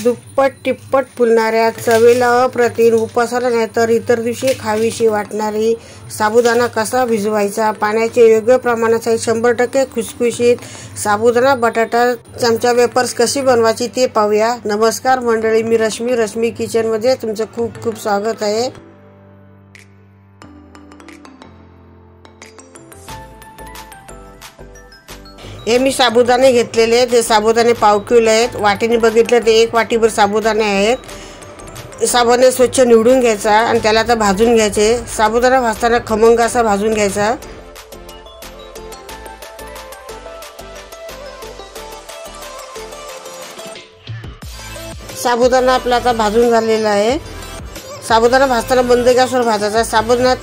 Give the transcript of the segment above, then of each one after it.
दुप्पट तिप्पट फुलणाऱ्या, चवीला अप्रतिम, उपासाला नाही तर इतर दिवशी खावीशी वाटणारी साबुदाणा कसा भिजवायचा, पाण्याचे योग्य प्रमाणात 100% खुसखुशीत साबुदाणा बटाटा चमचा वेपर्स कशी बनवायची ते पाहूया। नमस्कार मंडळी, मी रश्मी किचनमध्ये तुमचं खूप खूप स्वागत आहे। हे मी साबुदाणे घेतलेले, ते साबुदाणे पाव किलो आहेत। वाटीने बघितलं ते 1 वाटीभर साबुदाणे आहेत। साबुदाणे स्वच्छ निवडून घ्यायचा आणि त्याला आता भाजून घ्यायचे। साबुदाणा भाजताना खमंग असा भाजून घ्यायचा। साबुदाणा आपला आता भाजून झालेला आहे। साबुदाणा भाजताना मंद गॅसवर भाजायचा। साबुदाणा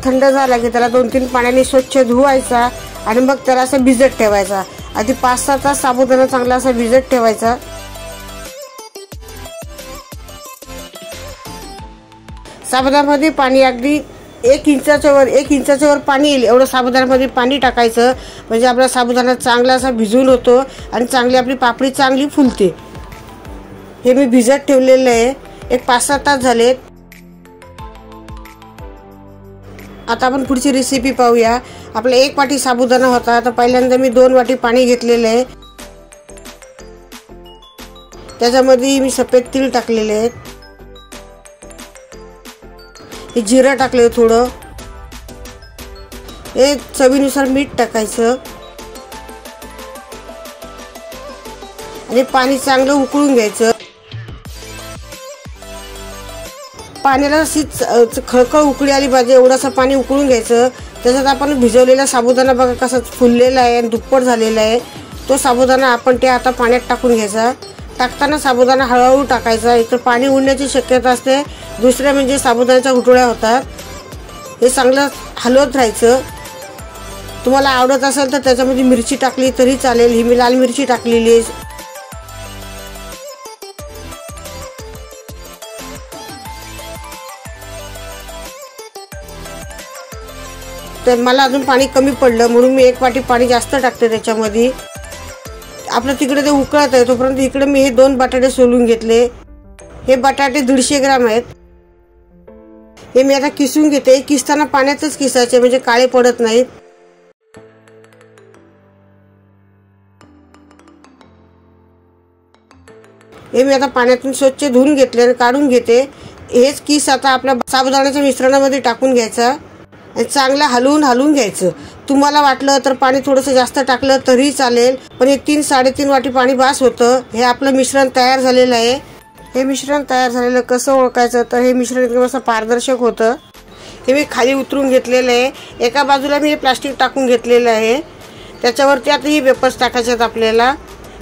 थंड झाला की त्याला 2-3 पाण्याने स्वच्छ धुवायचा आणि मग त्याला असं भिजत ठेवायचा। आधी 5-6 तास साबुदाणा चांगला असा भिजत ठेवायचा। साबुदाण्यामध्ये पाणी अगदी 1 इंचाच्या वर पाणी येईल एवढं साबुदाण्यामध्ये पाणी टाकायचं, म्हणजे आपला साबुदाणा चांगला असा भिजून होतो आणि चांगली आपली पापडी चांगली फुलते। हे मी भिजत ठेवलेलं आहे, एक 5-6 तास झालेत। आता आपण पुढची रेसिपी पाहूया। आपला 1 वाटी साबुदाणा होता, आता पहिल्यांदा मी 2 वाटी पाणी घेतलेलं आहे। त्याच्यामध्ये मी सफेद तीळ टाकलेले आहेत, हे जिरं टाकले थोडं, हे चवीनुसार मीठ टाकायचं आणि पाणी चांगलं उकळून घ्यायचं। पाण्याला अशी खळखळ उकळी आली पाहिजे एवढंसं पाणी उकळून घ्यायचं। त्याच्यात आपण भिजवलेला साबुदाणा बघा कसा फुललेला आहे आणि दुप्पट झालेला आहे। तो साबुदाणा आपण ते आता पाण्यात टाकून घ्यायचा। टाकताना साबुदाणा हळूहळू टाकायचा, इतर पाणी उडण्याची शक्यता असते। दुसऱ्या म्हणजे साबुदाण्याच्या गुठळ्या होतात। हे चांगलं हलवत राहायचं। तुम्हाला आवडत असेल तर त्याच्यामध्ये मिरची टाकली तरी चालेल, ही मी लाल मिरची टाकलेली आहे। तर मला अजून पाणी कमी पडलं म्हणून मी 1 वाटी पाणी जास्त टाकते त्याच्यामध्ये। आपलं तिकडे ते उकळत आहे तोपर्यंत इकडे मी हे 2 बटाटे सोलून घेतले। हे बटाटे 150 ग्राम आहेत। हे मी आता किसून घेते। किसताना पाण्यातच किसायचे म्हणजे काळे पडत नाहीत। हे मी आता पाण्यातून स्वच्छ धुवून घेतले आणि काढून घेते। हेच किस आता आपल्या साबुदाण्याच्या मिश्रणामध्ये टाकून घ्यायचा आणि चांगलं हलवून घ्यायचं। तुम्हाला वाटलं तर पाणी थोडंसं जास्त टाकलं तरी चालेल, पण हे 3-3.5 वाटी पाणी बास होतं। हे आपलं मिश्रण तयार झालेलं आहे। हे मिश्रण तयार झालेलं कसं ओळखायचं तर हे मिश्रण एकदम असं पारदर्शक होतं। हे मी खाली उतरून घेतलेलं आहे। एका बाजूला मी हे प्लास्टिक टाकून घेतलेलं आहे, त्याच्यावरती आता ही वेपर्स टाकायचे आहेत आपल्याला।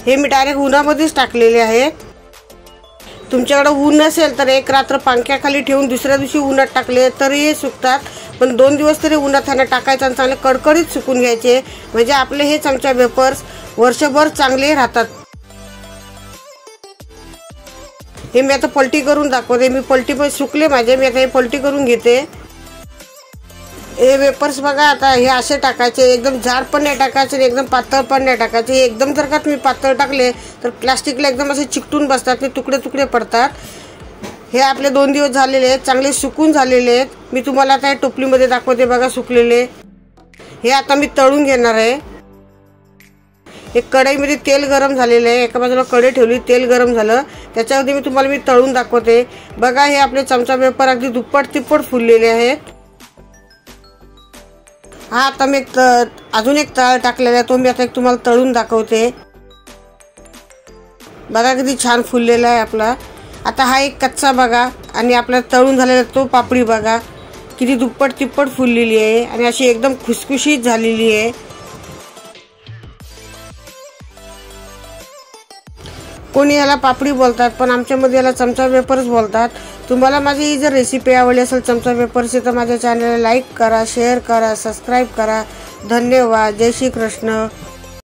हे मी डायरेक्ट उन्हामध्येच टाकलेले आहेत। तुमच्याकडे ऊन नसेल तर 1 रात्र पंख्याखाली ठेवून दुसऱ्या दिवशी उन्हात टाकले तरी हे सुकतात, पण 2 दिवस तरी उन्हात ह्याला टाकायचं आणि चांगले कडकडीत सुकून घ्यायचे, म्हणजे आपले हे चमचा वेपर्स वर्षभर चांगले राहतात। हे मी आता पलटी करून दाखवते। मी पलटी पण सुकले माझे, मी आता हे पलटी करून घेते। हे वेपर्स बघा आता हे असे टाकायचे, एकदम जाड पण नाही टाकायचे आणि एकदम पातळ पण नाही टाकायचे। एकदम जर का तुम्ही पातळ टाकले तर प्लास्टिकला एकदम असे चिकटून बसतात, ते तुकडे पडतात। हे आपले 2 दिवस झालेले आहेत, चांगले सुकून झालेले आहेत। मी तुम्हाला आता टोपलीमध्ये दाखवते बघा सुकलेले। हे आता मी तळून घेणार आहे। एक कढईमध्ये तेल गरम झालेलं आहे, एका बाजूला कढई ठेवली, तेल गरम झालं, त्याच्यामध्ये मी तळून दाखवते। बघा हे आपले चमचा वेपर अगदी दुप्पट तिप्पट फुललेले आहेत। हा आता मी अजून एक तळ टाकलेला आहे, तो मी आता तुम्हाला तळून दाखवते। बघा किती छान फुललेला आहे आपला। आता हा एक कच्चा बघा आणि आपला तळून झालेला तो पापडी बघा किती दुप्पट तिप्पट फुललेली आहे आणि अशी एकदम खुसखुशीत झालेली आहे। कोणी याला पापडी बोलतात, पण आमच्यामध्ये याला चमचा वेपर्स बोलतात। तुम्हाला माझी ही जर रेसिपी आवडली असेल चमचा वेपर्सची तर माझ्या चॅनलला लाईक करा, शेअर करा, सबस्क्राईब करा। धन्यवाद। जय श्री कृष्ण।